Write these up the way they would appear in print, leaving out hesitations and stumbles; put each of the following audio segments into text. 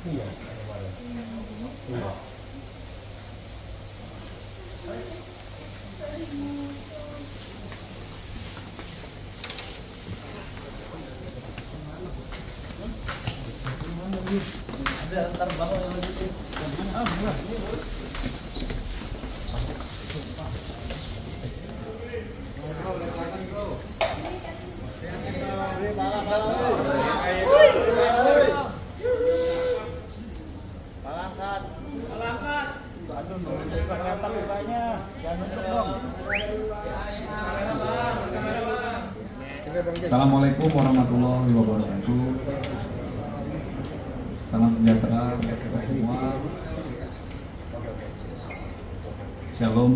Iya. Iya. Ada ntar bangun yang lebih. Assalamualaikum warahmatullahi wabarakatuh. Salam sejahtera buat kita semua. Shalom,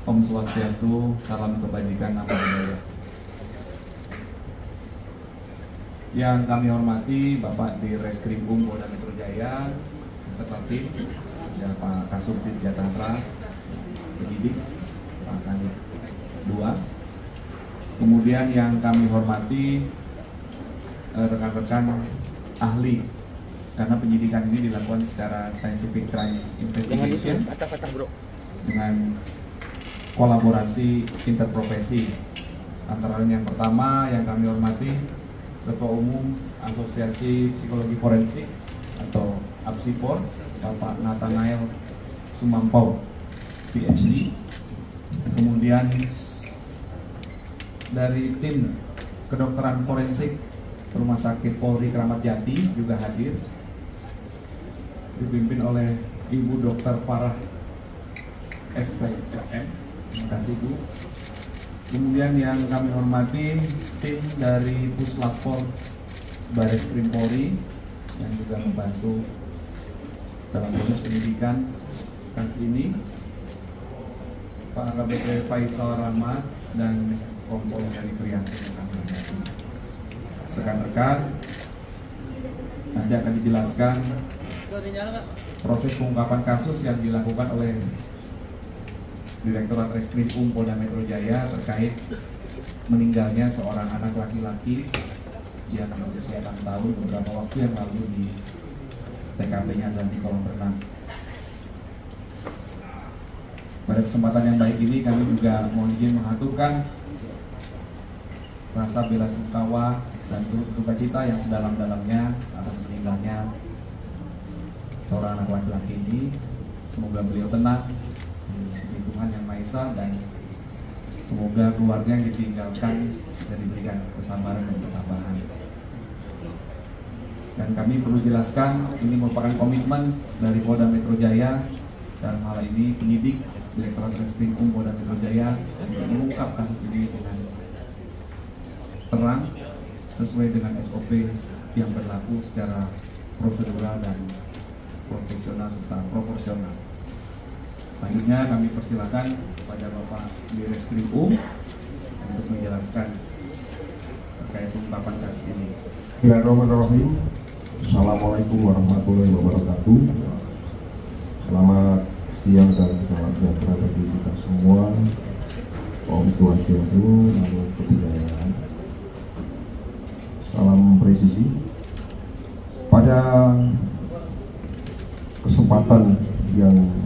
Om Swastiastu, salam kebajikan, nama budaya. Yang kami hormati Bapak di Reskrim Polda Metro Jaya, beserta tim, ya Pak Kasubdit Jatan Ras, penyidik, Pak Kanit 2. Kemudian yang kami hormati rekan-rekan ahli, karena penyidikan ini dilakukan secara scientific crime investigation dengan kolaborasi interprofesi. Antara lain yang pertama yang kami hormati Ketua Umum Asosiasi Psikologi Forensik atau APSIFOR, Bapak Nathanael Sumampau, PhD. Kemudian dari tim kedokteran forensik Rumah Sakit Polri Kramat Jati juga hadir, dipimpin oleh Ibu Dr. Farah SPFM. Terima kasih Bu. Kemudian yang kami hormati tim dari Puslapor Bareskrim Polri yang juga membantu dalam proses penyidikan kasus ini, Pak AKBP Faisal Rahmat dan Kompol dari Prianto yang kami hormati. Rekan-rekan, nanti akan dijelaskan proses pengungkapan kasus yang dilakukan oleh Direktorat Reskrim Polda Metro Jaya terkait meninggalnya seorang anak laki-laki yang berusia 6 tahun beberapa waktu yang lalu di TKP-nya dan di kolam renang. Pada kesempatan yang baik ini kami juga mohon izin mengaturkan rasa bela sungkawa dan duka cita yang sedalam-dalamnya atas meninggalnya seorang anak laki-laki ini. Semoga beliau tenang di sisi Tuhan Yang Maha Esa, dan semoga keluarga yang ditinggalkan bisa diberikan kesabaran dan ketabahan. Dan kami perlu jelaskan, ini merupakan komitmen dari Polda Metro Jaya, dalam hal ini penyidik Direktorat Reskrim Polda Metro Jaya untuk mengungkap kasus ini dengan terang sesuai dengan SOP yang berlaku secara prosedural dan profesional serta proporsional. Selanjutnya kami persilakan kepada Bapak di Reskrim untuk menjelaskan terkait pengungkapan kasus ini. Bismillahirrahmanirrahim. Assalamualaikum warahmatullahi wabarakatuh. Selamat siang dan selamat sejahtera bagi kita semua. Om Swastiastu, namo kebudayaan. Salam presisi. Pada kesempatan yang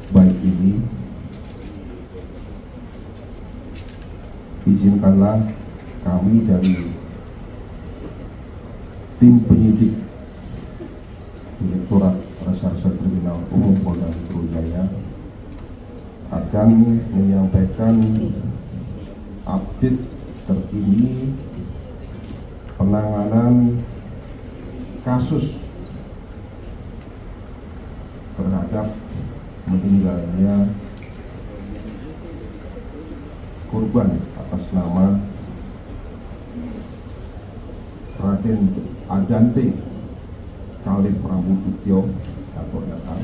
baik ini, izinkanlah kami dari tim penyidik Direktorat Reserse Kriminal Umum Polda Metro Jaya akan menyampaikan update terkini penanganan kasus terhadap meninggalnya korban atas nama Raden Adante Khalif Prambudityo atau LA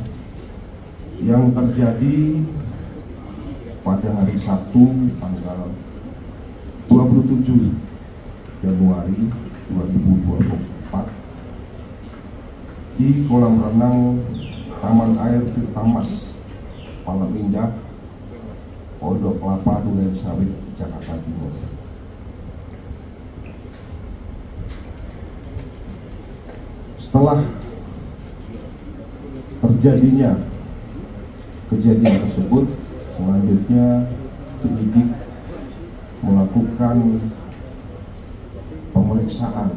yang terjadi pada hari Sabtu tanggal 27 Januari 2024 di kolam renang Taman Air Tirtamas Palang Indah, Pondok Kelapa, Duren Sawit, Jakarta Timur. Setelah terjadinya kejadian tersebut, selanjutnya penyidik melakukan pemeriksaan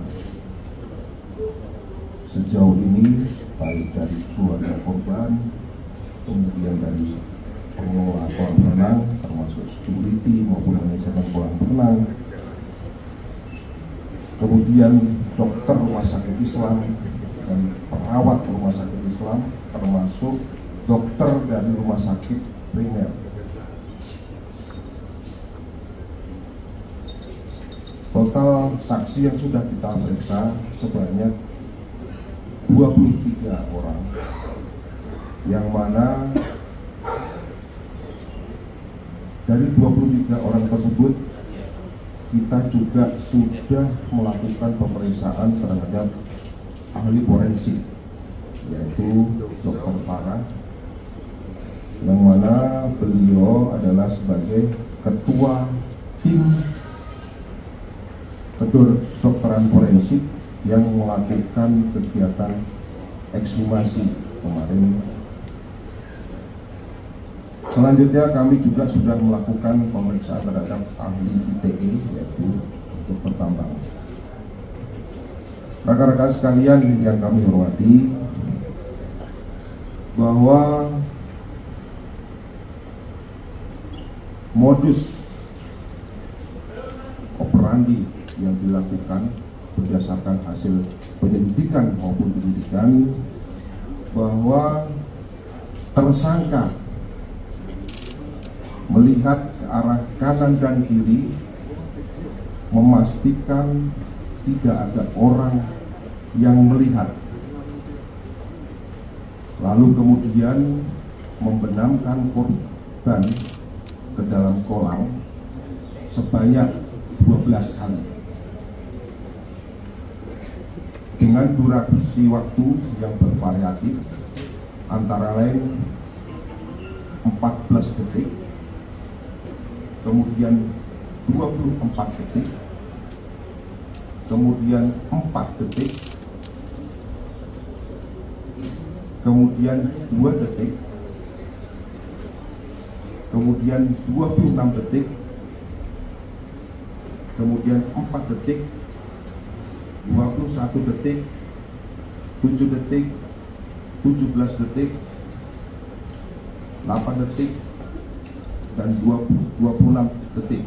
sejauh ini, baik dari keluarga korban, kemudian dari pengelola kolam renang, termasuk security maupun manajemen kolam renang, kemudian dokter rumah sakit Islam dan perawat rumah sakit Islam, termasuk dokter dari rumah sakit primer. Total saksi yang sudah kita periksa sebanyak 23 orang, yang mana dari 23 orang tersebut kita juga sudah melakukan pemeriksaan terhadap ahli forensik, yaitu Dr. Farah, yang mana beliau adalah sebagai ketua tim kedokteran forensik yang melakukan kegiatan ekshumasi kemarin. Selanjutnya kami juga sudah melakukan pemeriksaan terhadap ahli ITE, yaitu dokter tambang. Rekan-rekan sekalian yang kami hormati, bahwa modus operandi yang dilakukan berdasarkan hasil penyelidikan maupun penyidikan, bahwa tersangka melihat ke arah kanan dan kiri, memastikan tidak ada orang yang melihat, lalu kemudian membenamkan korban ke dalam kolam sebanyak 12 kali dengan durasi waktu yang bervariatif, antara lain 14 detik, kemudian 24 detik, kemudian 4 detik, kemudian 2 detik, kemudian 26 detik, kemudian 4 detik, 21 detik, 7 detik, 17 detik, 8 detik, dan 26 detik.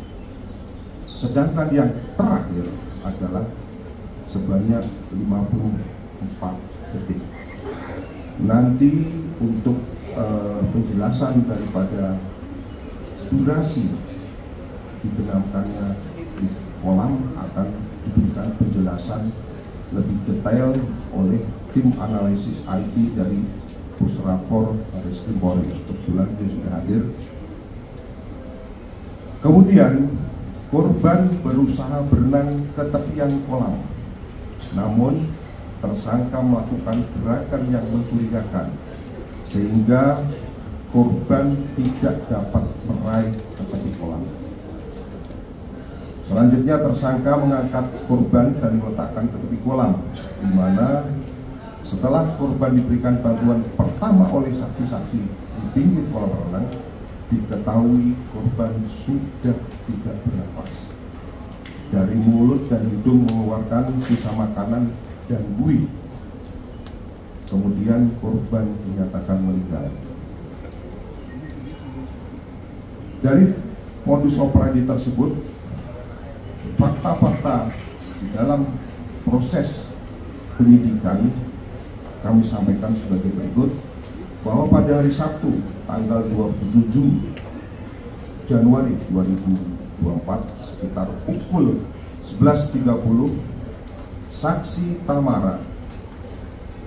Sedangkan yang terakhir adalah sebanyak 54 detik. Nanti untuk penjelasan daripada durasi dibenamkannya di kolam akan diberikan penjelasan lebih detail oleh tim analisis IT dari Pusrapor Baris Krim Polri. Kebetulan dia sudah hadir. Kemudian korban berusaha berenang ke tepian kolam, namun tersangka melakukan gerakan yang mencurigakan sehingga korban tidak dapat meraih ke tepi kolam. Selanjutnya tersangka mengangkat korban dan meletakkan ke tepi kolam, di mana setelah korban diberikan bantuan pertama oleh saksi-saksi di pinggir kolam renang, diketahui korban sudah tidak bernafas. Dari mulut dan hidung mengeluarkan sisa makanan dan buih. Kemudian korban dinyatakan meninggal. Dari modus operandi tersebut, fakta-fakta di dalam proses penyidikan kami sampaikan sebagai berikut, bahwa pada hari Sabtu tanggal 27 Januari 2024 sekitar pukul 11.30, saksi Tamara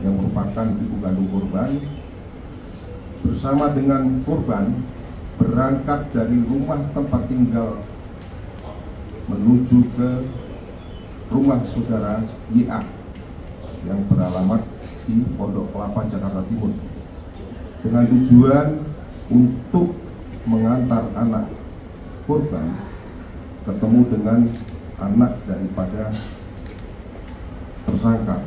yang merupakan ibu kandung korban bersama dengan korban berangkat dari rumah tempat tinggal menuju ke rumah saudara YA yang beralamat di Pondok Kelapa, Jakarta Timur, dengan tujuan untuk mengantar anak korban ketemu dengan anak daripada tersangka,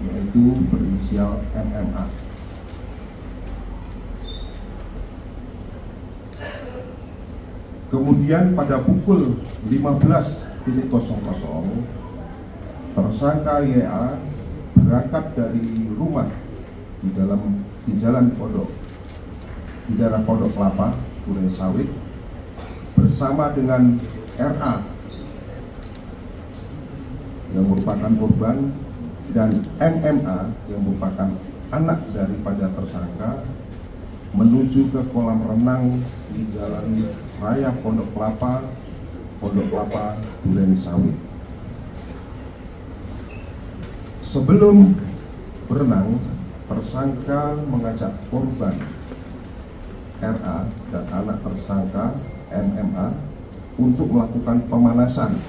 yaitu berinisial MMA. Kemudian pada pukul 15.00 tersangka YA berangkat dari rumah di Jalan Pondok di daerah Pondok Kelapa, Duren Sawit, bersama dengan RA yang merupakan korban dan MMA yang merupakan anak daripada tersangka menuju ke kolam renang di Jalan Raya Pondok Kelapa, Duren Sawit. Sebelum berenang, tersangka mengajak korban RA dan anak tersangka MMA untuk melakukan pemanasan.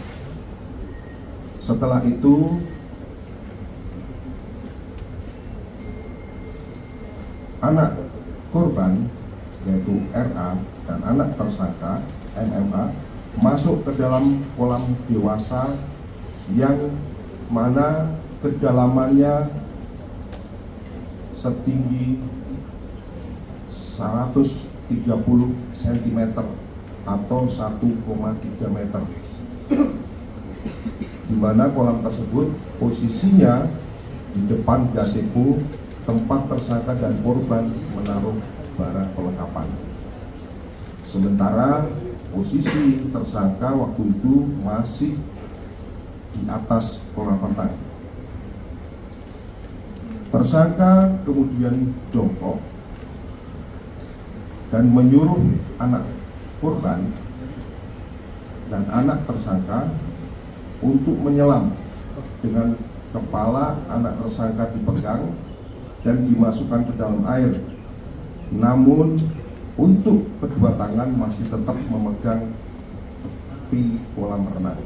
Setelah itu anak korban yaitu RA dan anak tersangka MMA masuk ke dalam kolam dewasa yang mana kedalamannya setinggi 130 cm atau 1,3 meter, di mana kolam tersebut posisinya di depan gazebo tempat tersangka dan korban menaruh barang perlengkapan. Sementara posisi tersangka waktu itu masih di atas kolam renang. Tersangka kemudian jongkok dan menyuruh anak korban dan anak tersangka untuk menyelam dengan kepala anak tersangka dipegang dan dimasukkan ke dalam air. Namun untuk kedua tangan masih tetap memegang tepi kolam renang.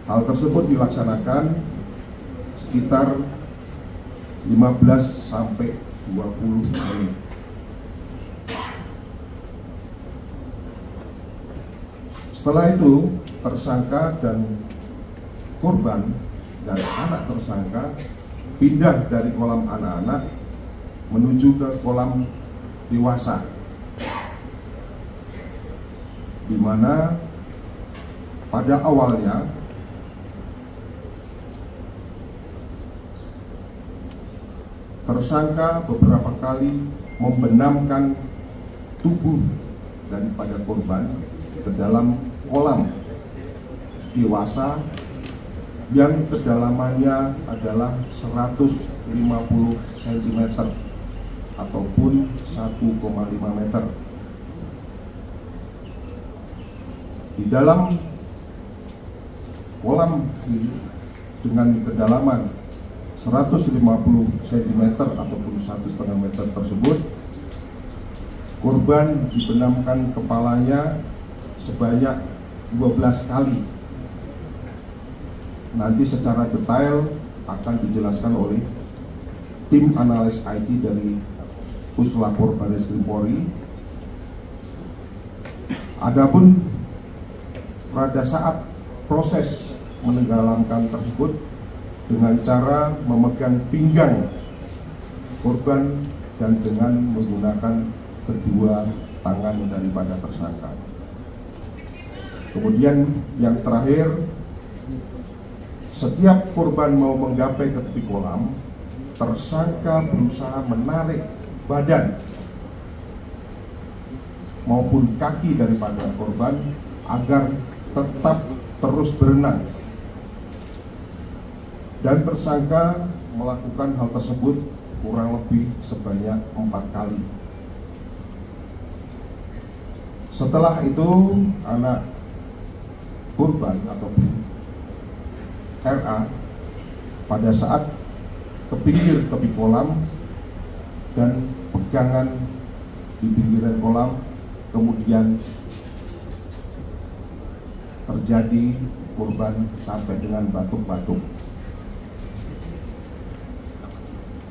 Hal tersebut dilaksanakan sekitar 15 sampai 20 menit. Setelah itu, tersangka dan korban dan anak tersangka pindah dari kolam anak-anak menuju ke kolam dewasa, di mana pada awalnya tersangka beberapa kali membenamkan tubuh daripada korban ke dalam kolam dewasa yang kedalamannya adalah 150 cm ataupun 1,5 meter. Di dalam kolam ini dengan kedalaman 150 cm ataupun 1,5 meter tersebut, korban dibenamkan kepalanya sebanyak 12 kali. Nanti secara detail akan dijelaskan oleh tim analis IT dari Puslapor Barreskrim Polri. Adapun pada saat proses menenggelamkan tersebut dengan cara memegang pinggang korban dan dengan menggunakan kedua tangan daripada tersangka. Kemudian yang terakhir, setiap korban mau menggapai ke tepi kolam, tersangka berusaha menarik badan maupun kaki daripada korban agar tetap terus berenang. Dan tersangka melakukan hal tersebut kurang lebih sebanyak 4 kali. Setelah itu, anak korban ataupun RA pada saat ke pinggir tepi kolam dan pegangan di pinggiran kolam, kemudian terjadi korban sampai dengan batuk-batuk.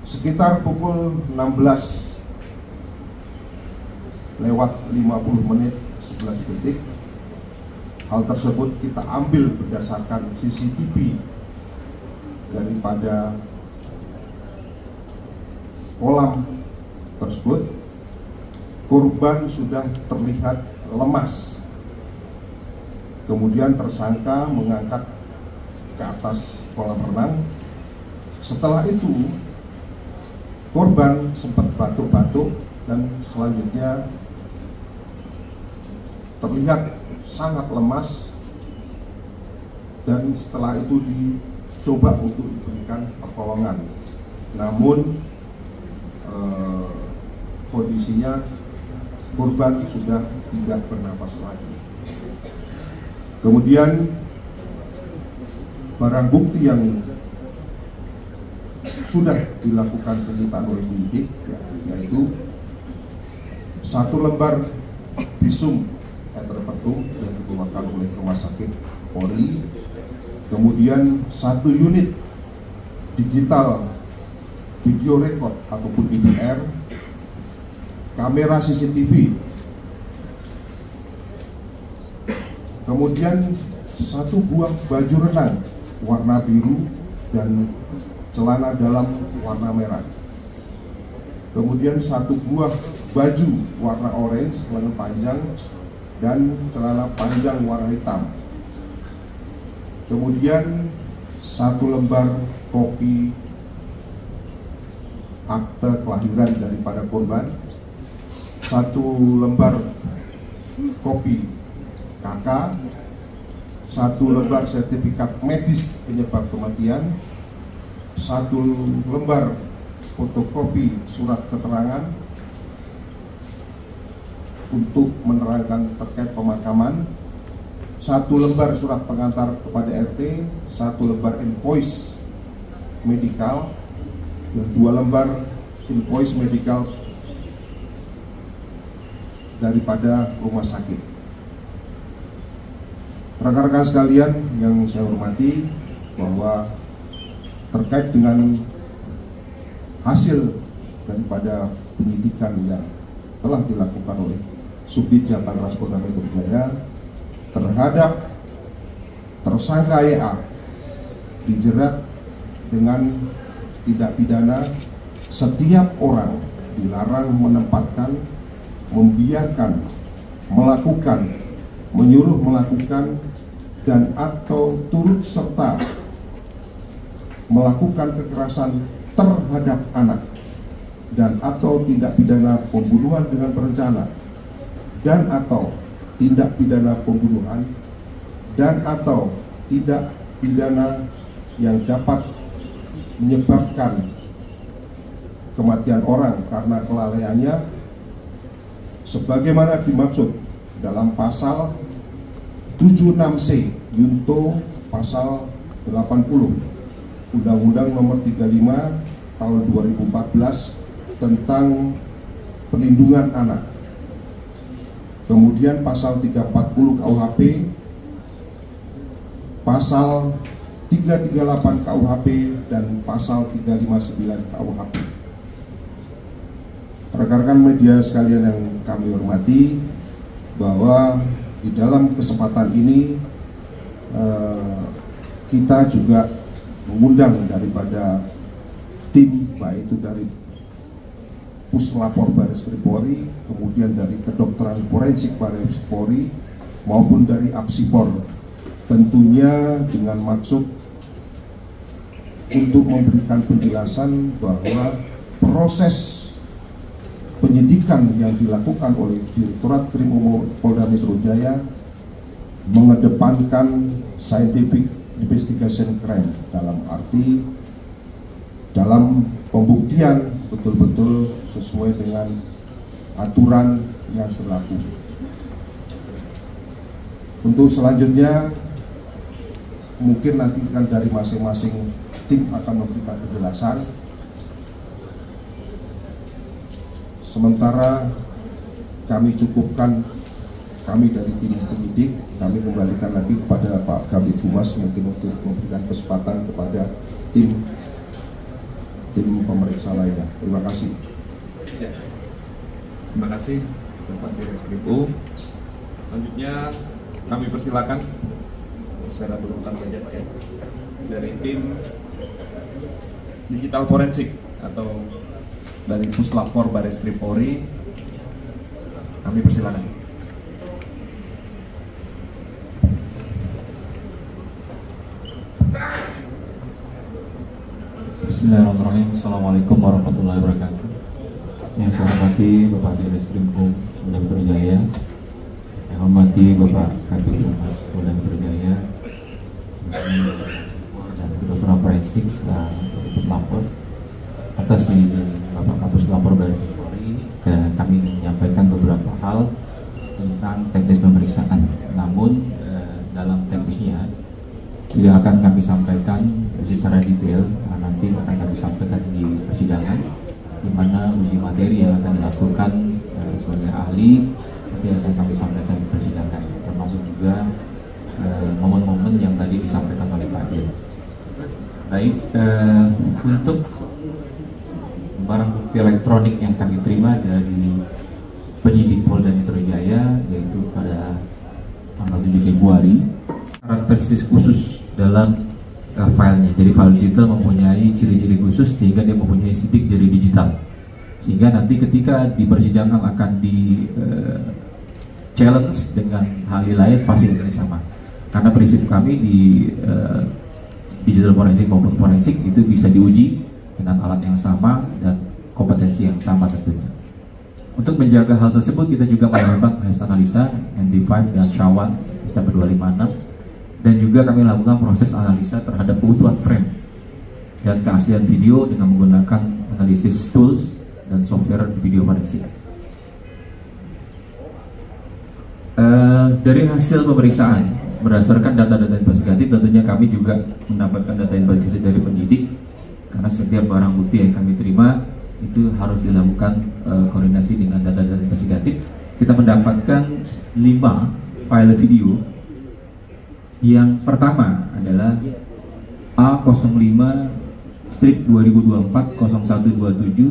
Sekitar pukul 16:50 hal tersebut kita ambil berdasarkan CCTV daripada kolam tersebut. Korban sudah terlihat lemas. Kemudian tersangka mengangkat ke atas kolam renang. Setelah itu korban sempat batuk-batuk dan selanjutnya terlihat sangat lemas, dan setelah itu dicoba untuk diberikan pertolongan, namun kondisinya korban sudah tidak bernapas lagi. Kemudian barang bukti yang sudah dilakukan penyitaan oleh penyidik, yaitu 1 lembar visum et repertum yang dikeluarkan oleh Rumah Sakit Polri, kemudian 1 unit digital video record ataupun DVR, kamera CCTV, kemudian 1 buah baju renang warna biru dan celana dalam warna merah, kemudian 1 buah baju warna orange lengan panjang dan celana panjang warna hitam, kemudian 1 lembar kopi akte kelahiran daripada korban, 1 lembar kopi KK, 1 lembar sertifikat medis penyebab kematian, 1 lembar fotokopi surat keterangan untuk menerangkan terkait pemakaman, 1 lembar surat pengantar kepada RT, 1 lembar invoice medikal, dan 2 lembar invoice medikal daripada rumah sakit. Rekan-rekan sekalian yang saya hormati, bahwa terkait dengan hasil daripada penyidikan yang telah dilakukan oleh Subdit Jatangras Polda Metro Jaya terhadap tersangka YA dijerat dengan tindak pidana setiap orang dilarang menempatkan, membiarkan, melakukan, menyuruh melakukan, dan atau turut serta melakukan kekerasan terhadap anak, dan atau tindak pidana pembunuhan dengan berencana, dan atau tindak pidana pembunuhan, dan atau tindak pidana yang dapat menyebabkan kematian orang karena kelalaiannya, sebagaimana dimaksud dalam pasal 76C Yunto pasal 80 Undang-Undang Nomor 35 Tahun 2014 tentang Perlindungan Anak. Kemudian pasal 340 KUHP, pasal 338 KUHP, dan pasal 359 KUHP. Rekan-rekan media sekalian yang kami hormati, bahwa di dalam kesempatan ini kita juga mengundang daripada tim, baik itu dari Puslapor Baris Krim Polri, kemudian dari kedokteran forensik Baris Polri, maupun dari Apsipor, tentunya dengan maksud untuk memberikan penjelasan bahwa proses penyidikan yang dilakukan oleh Direktorat Krim Umum Polda Metro Jaya mengedepankan scientific investigation crime, dalam arti dalam pembuktian betul-betul sesuai dengan aturan yang berlaku. Untuk selanjutnya mungkin nanti kan dari masing-masing tim akan memberikan penjelasan. Sementara kami cukupkan, kami dari tim penyidik, kami kembalikan lagi kepada Pak Kabid Humas mungkin untuk memberikan kesempatan kepada tim pemeriksa lainnya. Terima kasih. Ya. Terima kasih Bapak Direktur. Selanjutnya kami persilakan secara berurutan saja Pak ya, dari tim digital forensik atau dari Puslapor Baris Krim Polri, kami persilakan. Bismillahirrahmanirrahim. Assalamualaikum warahmatullahi wabarakatuh. Yang saya hormati Bapak Direskrimum Polda Metro Jaya, saya hormati Bapak Kabid Humas Polda Metro Jaya, dan Kedokteran Forensik Puslapor. Atas izin Bapak Kapus Lapor Baris Polri, kami menyampaikan beberapa hal tentang teknis pemeriksaan. Namun dalam teknisnya tidak akan kami sampaikan secara detail, nanti akan kami sampaikan di persidangan, di mana uji materi yang akan dilakukan sebagai ahli nanti akan kami sampaikan di persidangan, termasuk juga momen-momen yang tadi disampaikan oleh Pak Dir. Baik, untuk barang bukti elektronik yang kami terima dari penyidik Polda Metro Jaya, yaitu pada tanggal 7 Februari, karakteristik khusus dalam filenya. Jadi file digital mempunyai ciri-ciri khusus sehingga dia mempunyai sidik jari digital. Sehingga nanti ketika di persidangan akan di challenge dengan hal lain pasti akan sama. Karena prinsip kami di digital forensik maupun forensik itu bisa diuji dengan alat yang sama dan kompetensi yang sama tentunya. Untuk menjaga hal tersebut kita juga melakukan hasil analisa ND5 dan SHA-1 ST256. Dan juga kami lakukan proses analisa terhadap keutuhan frame dan keaslian video dengan menggunakan analisis tools dan software video forensik. Dari hasil pemeriksaan berdasarkan data-data investigatif, tentunya kami juga mendapatkan data investigatif dari penyidik, karena setiap barang bukti yang kami terima itu harus dilakukan koordinasi dengan data-data investigatif. Kita mendapatkan 5 file video. Yang pertama adalah A05 strip 2024 0127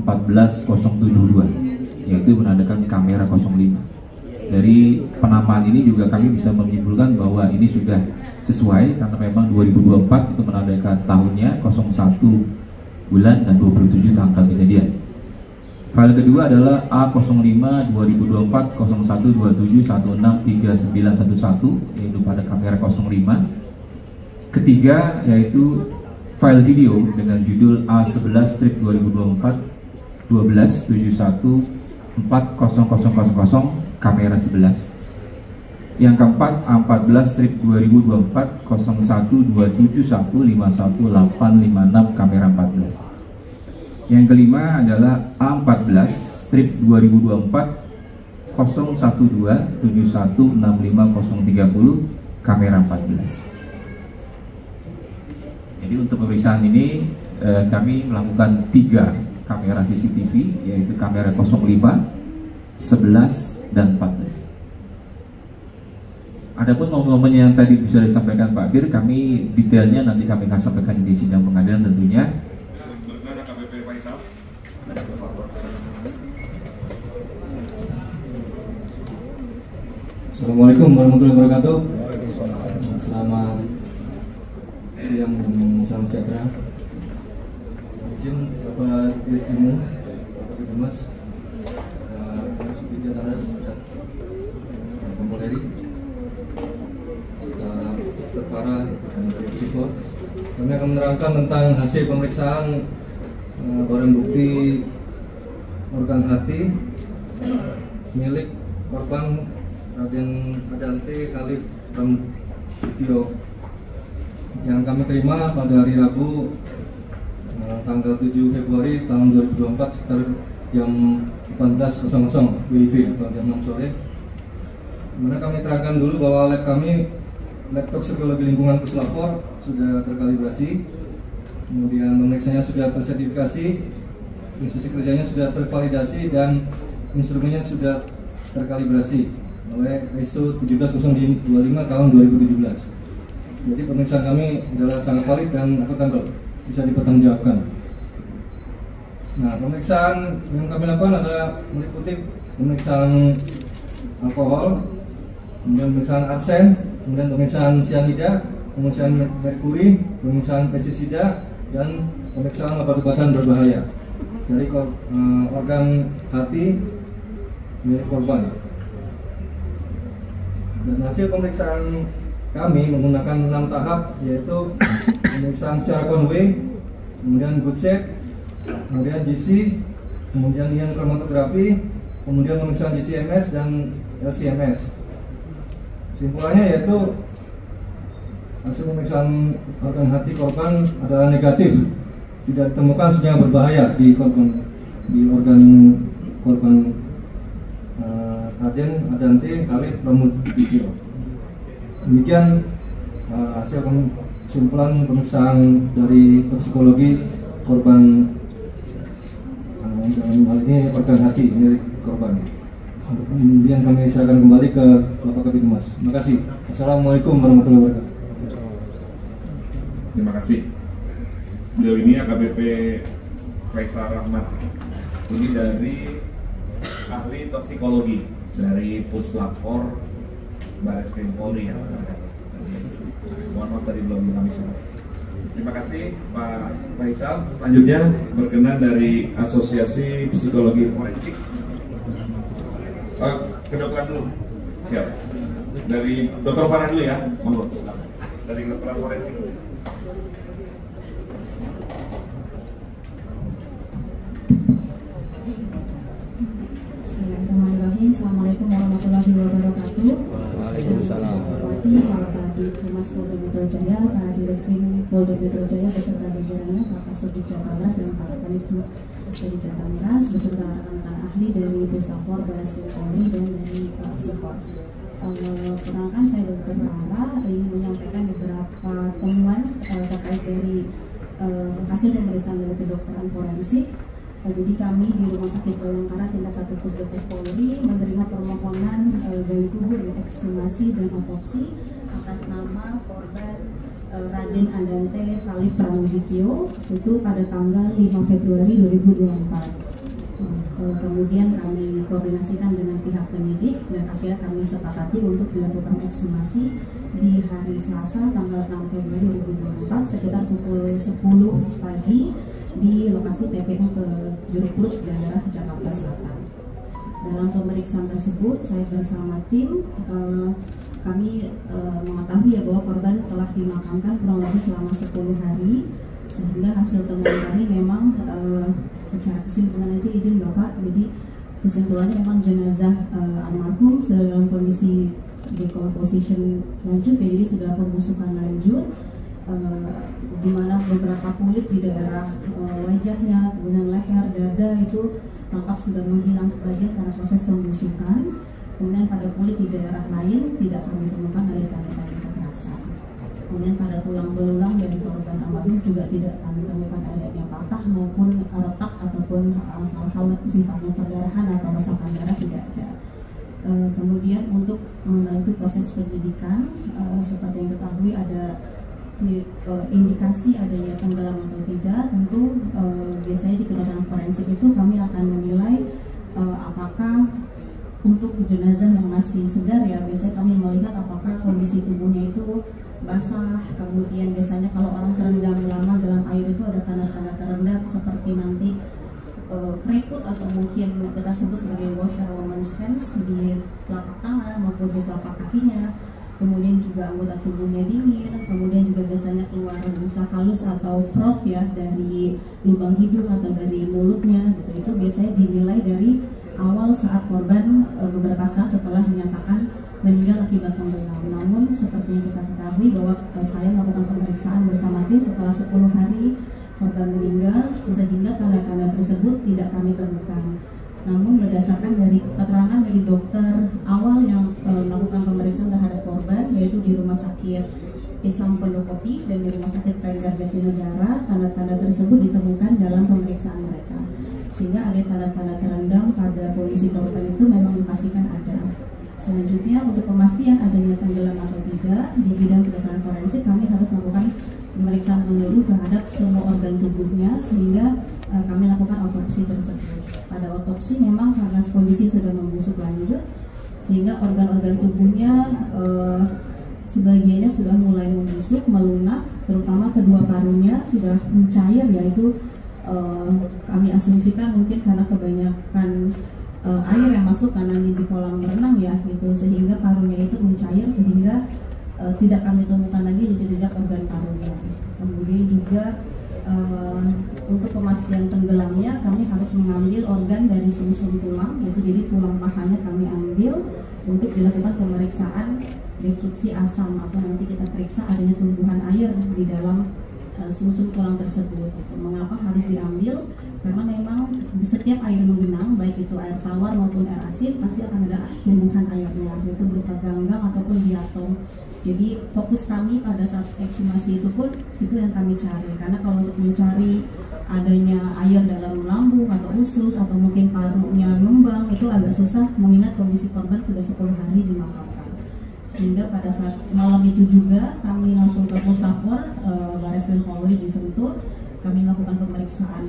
14072, yaitu menandakan kamera 05. Dari penamaan ini juga kami bisa menyimpulkan bahwa ini sudah sesuai karena memang 2024 itu menandakan tahunnya 01 bulan dan 27 tanggal kejadian. File kedua adalah A05 2024 0127 163911, yaitu pada kamera 05. Ketiga yaitu file video dengan judul A11 strip 2024 1271 40000 kamera 11. Yang keempat A14 strip 2024 01271 51856 kamera 14. Yang kelima adalah A14 strip 2024 012 71 65030 kamera 14. Jadi untuk pemeriksaan ini kami melakukan 3 kamera CCTV, yaitu kamera 05, 11 dan 14. Adapun momen-momen yang tadi bisa disampaikan Pak Bir, kami detailnya nanti kami akan sampaikan di sidang pengadilan tentunya. Assalamualaikum warahmatullahi wabarakatuh. Selamat siang dan salam sejahtera. Izin Bapak Dirkrimum, Bapak Humas, Subdit Taras, Kapolri, staf perkara dan psikolog. Kami akan menerangkan tentang hasil pemeriksaan barang bukti organ hati milik korban Raden Adante Khalif Pramudyo yang kami terima pada hari Rabu tanggal 7 Februari tahun 2024 sekitar jam 18.00 WIB atau jam 6 sore. Kemudian kami terangkan dulu bahwa lab kami, lab toksikologi lingkungan Puslapor, sudah terkalibrasi. Kemudian pemeriksanya sudah tersertifikasi, instruksi kerjanya sudah tervalidasi, dan instrumennya sudah terkalibrasi oleh ISO 17025 tahun 2017. Jadi pemeriksaan kami adalah sangat valid dan akuntabel, bisa dipertanggungjawabkan. Nah, pemeriksaan yang kami lakukan adalah meliputi pemeriksaan alkohol, kemudian pemeriksaan arsen, kemudian pemeriksaan cyanida, pemeriksaan merkuri, pemeriksaan pestisida, dan pemeriksaan obat-obatan berbahaya dari organ hati milik korban. Dan hasil pemeriksaan kami menggunakan 6 tahap, yaitu pemeriksaan secara konway, kemudian good shape, kemudian GC, kemudian yang kromatografi, kemudian pemeriksaan GCMS dan LCMS. Kesimpulannya yaitu hasil pemeriksaan organ hati korban adalah negatif, tidak ditemukan zat yang berbahaya di organ korban Raden Adante Khalif Pramudityo. Demikian hasil kesimpulan pemeriksaan dari toksikologi korban dalam hal ini organ hati milik korban. Untuk kemudian kami silakan kembali ke Bapak Kabid Humas. Terima kasih. Assalamualaikum warahmatullahi wabarakatuh. Terima kasih. Beliau ini AKBP Faisal Rahmat. Ini dari ahli toksikologi dari Puslapfor Barreskrim Polri ya. Mohon maaf tadi belum kami sampaikan. Terima kasih Pak Faisal. Selanjutnya berkenan dari Asosiasi Psikologi Forensik. Kedokteran dulu. Siap. Dari Dr. Farah dulu ya. Monggo. Dari kedokteran forensik. Bismillahirrahmanirrahim. Assalamualaikum warahmatullahi wabarakatuh. Waalaikumsalam. Pak Kabid Humas Polda Metro Jaya, Pak Direskrim Polda Metro Jaya beserta jajarannya, Pak Kasubdit Jatangras dan Pak Kanit dari Jatangras beserta rekan-rekan ahli dari Puslapfor Barreskrim Polri dan dari Psikor. Perkenalkan, saya Dr. Rara ingin menyampaikan beberapa temuan terkait dari hasil pemeriksaan dari kedokteran forensik. Jadi kami di Rumah Sakit Bayangkara Tingkat 1 Puskesmas Polri menerima permohonan gali kubur, ekshumasi dan otopsi atas nama korban Raden Adante Khalif Pramudityo itu pada tanggal 5 Februari 2024. Kemudian kami koordinasikan dengan pihak penyidik dan akhirnya kami sepakati untuk dilakukan ekshumasi di hari Selasa tanggal 6 Februari 2024 sekitar pukul 10 pagi di lokasi TPU ke Juruk daerah Jakarta Selatan. Dalam pemeriksaan tersebut saya bersama tim kami mengetahui ya bahwa korban telah dimakamkan kurang lebih selama 10 hari, sehingga hasil temuan kami memang secara kesimpulan aja izin Bapak, jadi kesimpulannya memang jenazah almarhum sudah dalam kondisi decomposition lanjut ya, jadi sudah pembusukan lanjut, di mana beberapa kulit di daerah wajahnya, kemudian leher, dada itu tampak sudah menghilang sebagian karena proses pembusukan. Kemudian pada kulit di daerah lain tidak kami temukan ada tanda-tanda kekerasan. Kemudian pada tulang belulang dari korban almarhum juga tidak kami temukan adanya patah maupun retak ataupun hal-hal sifatnya perdarahan atau resapan darah tidak ada. Kemudian untuk membantu proses penyidikan, seperti yang diketahui ada indikasi adanya tenggelam atau tidak, tentu biasanya di kedokteran forensik itu kami akan menilai apakah untuk jenazah yang masih segar ya, biasanya kami melihat apakah kondisi tubuhnya itu basah, kemudian biasanya kalau orang terendam lama dalam air itu ada tanda-tanda terendam seperti nanti keriput atau mungkin kita sebut sebagai washerwoman's hands di telapak tangan maupun di telapak kakinya. Kemudian juga anggota tubuhnya dingin, kemudian juga biasanya keluar busa halus atau froth ya dari lubang hidung atau dari mulutnya gitu. Itu biasanya dinilai dari awal saat korban beberapa saat setelah dinyatakan meninggal akibat tenggelam. Namun seperti yang kita ketahui bahwa saya melakukan pemeriksaan bersama tim setelah 10 hari korban meninggal, sehingga tanda-tanda tersebut tidak kami temukan. Namun berdasarkan dari keterangan dari dokter awal yang melakukan pemeriksaan terhadap korban, yaitu di Rumah Sakit Islam Pondokopi dan di Rumah Sakit Pemda Jatinegara, tanda-tanda tersebut ditemukan dalam pemeriksaan mereka. Sehingga ada tanda-tanda terendam pada kondisi korban itu memang dipastikan ada. Selanjutnya untuk pemastian adanya tenggelam atau tidak, di bidang kedokteran forensik kami harus melakukan pemeriksaan menyeluruh terhadap semua organ tubuhnya sehingga kami lakukan otopsi tersebut. Pada otopsi memang karena kondisi sudah membusuk lanjut sehingga organ-organ tubuhnya sebagiannya sudah mulai membusuk, melunak, terutama kedua parunya sudah mencair, yaitu kami asumsikan mungkin karena kebanyakan air yang masuk karena ini di kolam renang ya gitu, sehingga parunya itu mencair sehingga tidak kami temukan lagi jejak-jejak organ parunya. Kemudian juga untuk pemastian tenggelamnya kami harus mengambil organ dari sumsum tulang, yaitu jadi tulang pahanya kami ambil untuk dilakukan pemeriksaan destruksi asam, atau nanti kita periksa adanya tumbuhan air di dalam sumsum tulang tersebut. Gitu. Mengapa harus diambil? Karena memang di setiap air menggenang, baik itu air tawar maupun air asin, pasti akan ada tumbuhan airnya, yaitu berupa ganggang ataupun diatom. Jadi fokus kami pada saat ekshumasi itu pun itu yang kami cari. Karena kalau untuk mencari adanya air dalam lambung atau usus atau mungkin parunya ngembang, itu agak susah mengingat kondisi korban sudah 10 hari dimakamkan. Sehingga pada saat malam itu juga kami langsung ke Puslapor Bareskrim Polri di Sentul. Kami melakukan pemeriksaan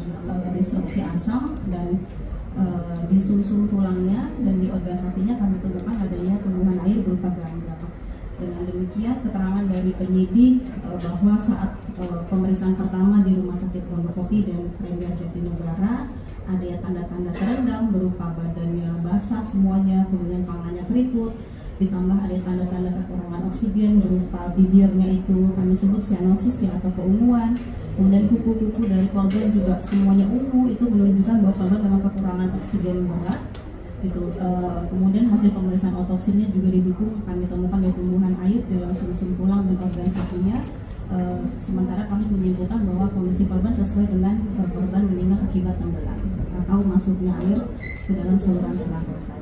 destruksi asam dan di sumsum tulangnya dan di organ hatinya kami temukan adanya tumbuhan air berupa ganggang. Dengan demikian keterangan dari penyidik bahwa saat pemeriksaan pertama di Rumah Sakit Pondokopi dan Premier Jatinegara ada tanda-tanda terendam berupa badannya basah semuanya, kemudian tangannya keriput, ditambah ada tanda-tanda kekurangan oksigen berupa bibirnya itu kami sebut cyanosis ya, atau keunguan, kemudian kuku-kuku dari korban juga semuanya ungu, itu menunjukkan bahwa korban memang kekurangan oksigen berat. Kemudian hasil pemeriksaan otopsinya juga didukung kami temukan ada tumbuhan air dalam sumsum tulang dan organ hatinya. Sementara kami menyimpulkan bahwa kondisi korban sesuai dengan korban meninggal akibat tenggelam atau masuknya air ke dalam saluran tulang rusuk.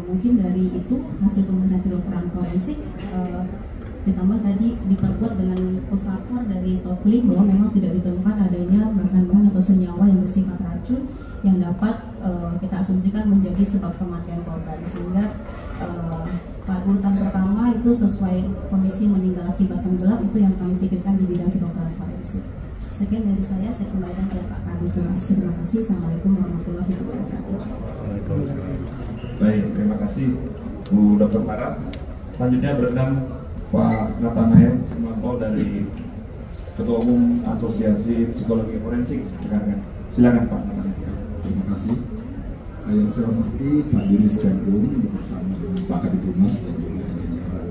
Mungkin dari itu hasil pemeriksaan kedokteran forensik ditambah tadi diperkuat dengan puslapor dari Topli bahwa memang tidak ditemukan adanya bahan-bahan atau senyawa yang bersifat racun yang dapat kita asumsikan menjadi sebab kematian korban, sehingga urutan pertama itu sesuai kondisi meninggal akibat tenggelam itu yang kami pikirkan di bidang kedokteran forensik. Sekian dari saya kembalikan ke Pak Kadif Humas. Terima kasih. Assalamualaikum warahmatullahi wabarakatuh. Baik, terima kasih Bu Dr. Farah. Selanjutnya berkenan Pak Nathanael Sumanto dari Ketua Umum Asosiasi Psikologi Forensik. Silakan Pak Nathanael. Terima kasih. Yang saya hormati Pak Diris Kemkum bersama dengan Pak Kadif Humas dan juga jajaran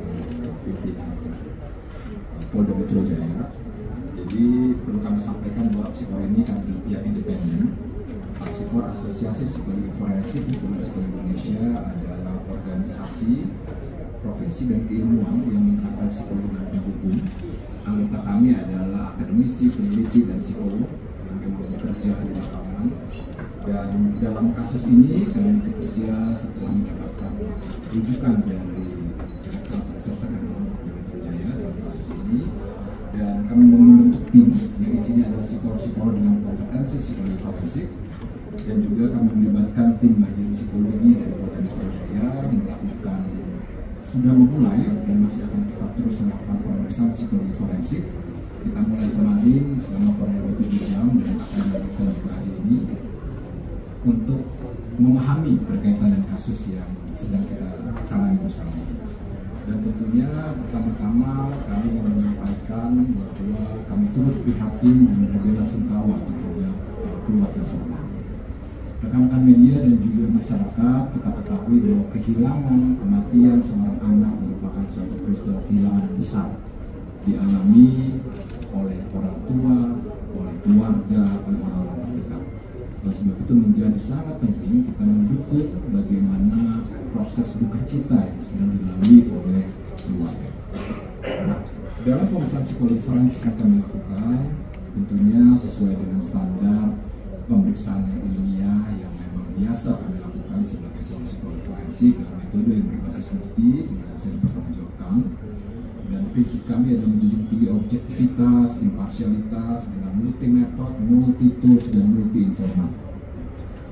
pimpinan Polda Metro Jaya. Jadi perlu kami sampaikan bahwa Psikor ini kami dari pihak independen. Psikor Asosiasi Psikologi Forensik Himpunan Psikologi Indonesia adalah organisasi profesi dan keilmuan yang menerapkan psikologi dan hukum. Anggota kami adalah akademisi, peneliti, dan psikolog yang memang bekerja di lapangan. Dan dalam kasus ini kami bekerja setelah mendapatkan rujukan dari Direktorat Reserse Kriminal Polda Metro Jaya dalam kasus ini, dan kami membentuk tim yang isinya adalah psikolog dengan kompetensi psikologi forensik, dan juga kami melibatkan tim bagian psikologi dari Polda Metro Jaya melakukan, sudah memulai dan masih akan tetap terus melakukan pemeriksaan psikologi forensik. Kita mulai kemarin selama kurang lebih 7 jam dan akan dilakukan juga hari ini untuk memahami berkaitan dengan kasus yang sedang kita tangani bersama. Dan tentunya pertama-tama kami ingin menyampaikan bahwa kami turut prihatin dan berbela-sungkawa terhadap keluarga korban. Rekan-rekan media dan juga masyarakat, kita ketahui bahwa kehilangan, kematian seorang anak merupakan suatu peristiwa kehilangan besar dialami oleh orang tua, oleh keluarga, oleh orang-orang terdekat. Oleh sebab itu menjadi sangat penting kita mendukung bagaimana proses duka cita yang sedang dilalui oleh keluarga. Nah, dalam pemeriksaan psikologi forensik yang kami lakukan, tentunya sesuai dengan standar pemeriksaan yang ilmiah yang memang biasa kami lakukan sebagai seorang psikologi forensik dengan metode yang berbasis bukti sehingga bisa dipertanggungjawabkan. Dan prinsip kami adalah menjunjung tinggi objektivitas, imparsialitas dengan multi metode, multi tools, dan multi informat.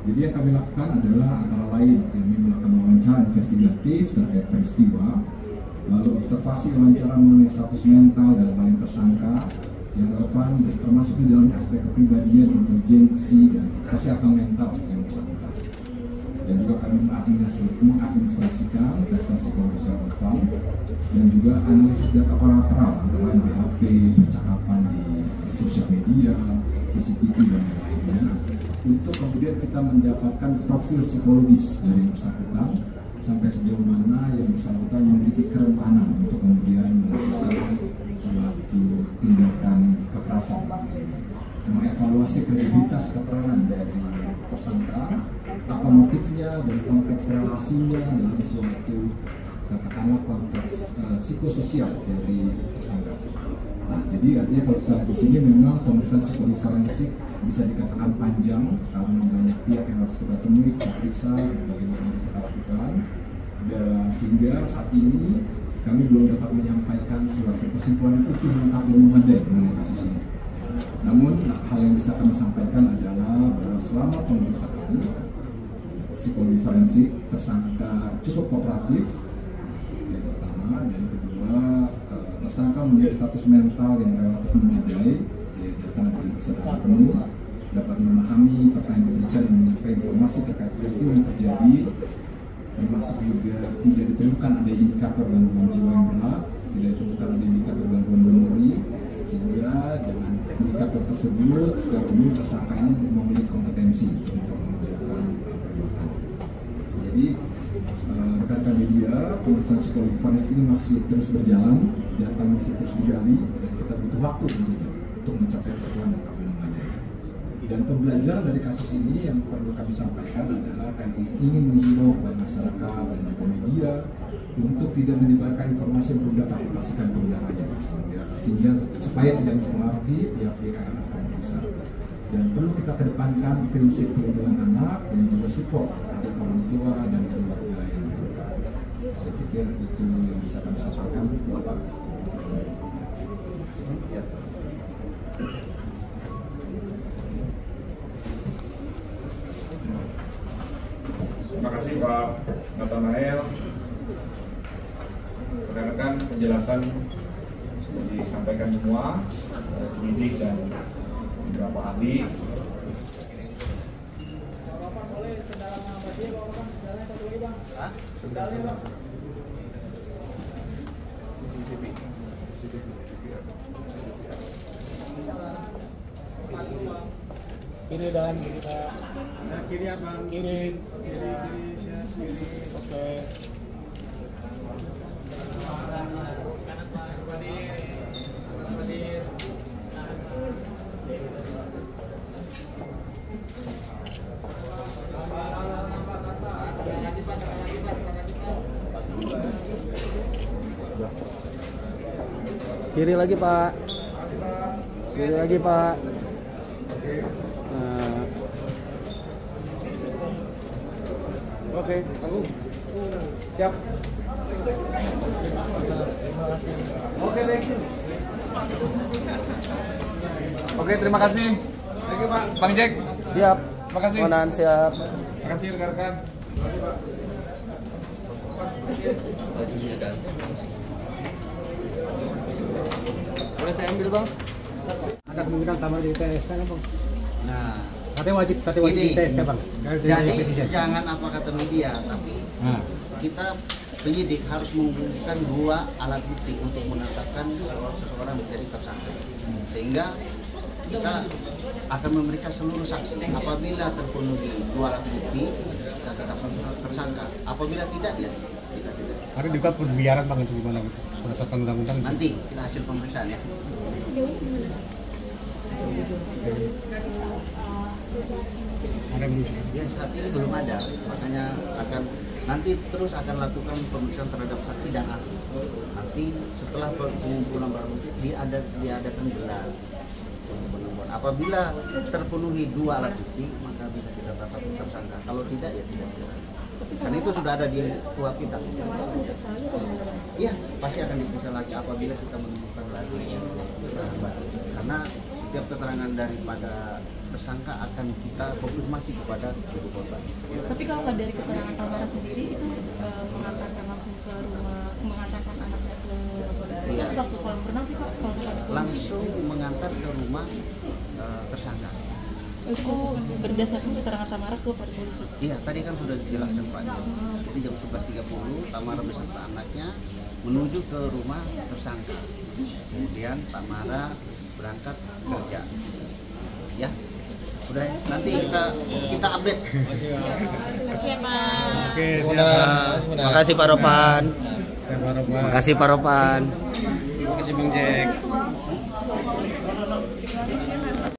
Jadi yang kami lakukan adalah antara lain kami melakukan wawancara investigatif terkait peristiwa, lalu observasi wawancara mengenai status mental dan paling tersangka yang relevan, termasuk di dalam aspek kepribadian, intelijensi, dan kesehatan mental yang bersangkutan. Dan juga kami mengadministrasikan tes psikologi self-inform dan juga analisis data kolateral antara lain BAP, percakapan di sosial media, CCTV, dan lain-lainnya, untuk kemudian kita mendapatkan profil psikologis dari yang bersangkutan sampai sejauh mana yang bersangkutan memiliki kerentanan untuk kemudian melakukan suatu tindakan kekerasan. mengevaluasi kredibilitas keterangan dari tersangka, apa motifnya dan konteks relasinya dalam suatu katakanlah konteks psikososial dari tersangka. Nah, jadi artinya kalau kita lihat di sini memang pemeriksaan psikologi forensik bisa dikatakan panjang karena banyak pihak yang harus kita temui, kita periksa, bagaimana kita lakukan, dan sehingga saat ini kami belum dapat menyampaikan suatu kesimpulan yang utuh lengkap dan memadai mengenai kasus ini. Namun hal yang bisa kami sampaikan adalah bahwa selama pemeriksaan psikologi forensik tersangka cukup kooperatif, yang pertama, dan kedua tersangka memiliki status mental yang relatif memadai, datang dengan kesadaran penuh, dapat memahami pertanyaan diberikan dan menyampaikan informasi terkait peristiwa yang terjadi, termasuk juga tidak ditemukan ada indikator gangguan jiwa yang berat, tidak ditemukan ada indikator gangguan memori, sehingga dengan indikator tersebut secara umum tersangka ini memiliki kompetensi untuk mengerjakan perbuatan. Jadi rekan-rekan media, pemeriksaan psikologi forensik ini masih terus berjalan, data masih terus digali, dan kita butuh waktu tentunya untuk mencapai kesimpulan yang kami memadai. Dan pembelajaran dari kasus ini yang perlu kami sampaikan adalah kami ingin menghimbau kepada masyarakat dan juga media untuk tidak menyebarkan informasi yang belum dapat dipastikan kebenarannya, sehingga supaya tidak mempengaruhi pihak-pihak yang akan diperiksa. Dan perlu kita kedepankan prinsip perlindungan anak dan juga support terhadap orang tua dan keluarga yang terluka. Saya pikir itu yang bisa kami sampaikan, Bapak. Terima kasih Pak Nathanael. Rekan-rekan, penjelasan sudah disampaikan semua oleh penyidik dan beberapa ahli. Kiri dan kiri Pak. Nah, kiri abang. Kiri. Oke. Kiri lagi Pak. Kiri lagi Pak. Oke, aku siap. Oke, baik. Oke, terima kasih. Thank you, Pak. Bang Jack. Siap. Terima kasih. Komandan siap. Terima kasih rekan-rekan. Boleh saya ambil, Bang? Ada kemungkinan tambahan di TS kan, Bang? Nah, katanya wajib di TS kan, Bang? Jadi jangan apa kata media, tapi kita penyidik harus mengumpulkan 2 alat bukti untuk menetapkan seseorang menjadi tersangka. Sehingga kita akan memeriksa seluruh saksi. Apabila terpenuhi 2 alat bukti, kita tetapkan tersangka. Apabila tidak, ya tidak. Ada juga pembiaran, Bang, itu gimana? Berdasarkan undang-undang. Nanti kita hasil pemeriksaan ya. Ya, saat ini belum ada, makanya nanti terus akan lakukan pemeriksaan terhadap saksi dan ahli. Nanti setelah pengumpulan barang bukti diadakan gelar. Apabila terpenuhi 2 alat bukti, maka bisa kita tetapkan tersangka. Kalau tidak, ya tidak. Karena itu sudah ada di kuhap kita. Iya, pasti akan diperiksa lagi apabila kita menemukan lagi. Karena setiap keterangan daripada tersangka akan kita konfirmasi kepada ibu korban. Tapi kalau nggak dari keterangan Tamara sendiri itu mengantarkan langsung ke rumah, mengantarkan anaknya ke saudara. Iya. Itu waktu kolam renang sih Pak? Langsung mengantar ke rumah tersangka. Itu berdasarkan keterangan Tamara ke polisi. Iya, tadi kan sudah dijelaskan Pak. Jadi jam 11.30 Tamara beserta anaknya menuju ke rumah tersangka. Kemudian Tamara berangkat kerja. Ya, udah nanti kita update. Terima kasih ya Pak. Oke, siap. Makasih Pak Ropan. Makasih Pak Ropan. Terima kasih Bang Jack.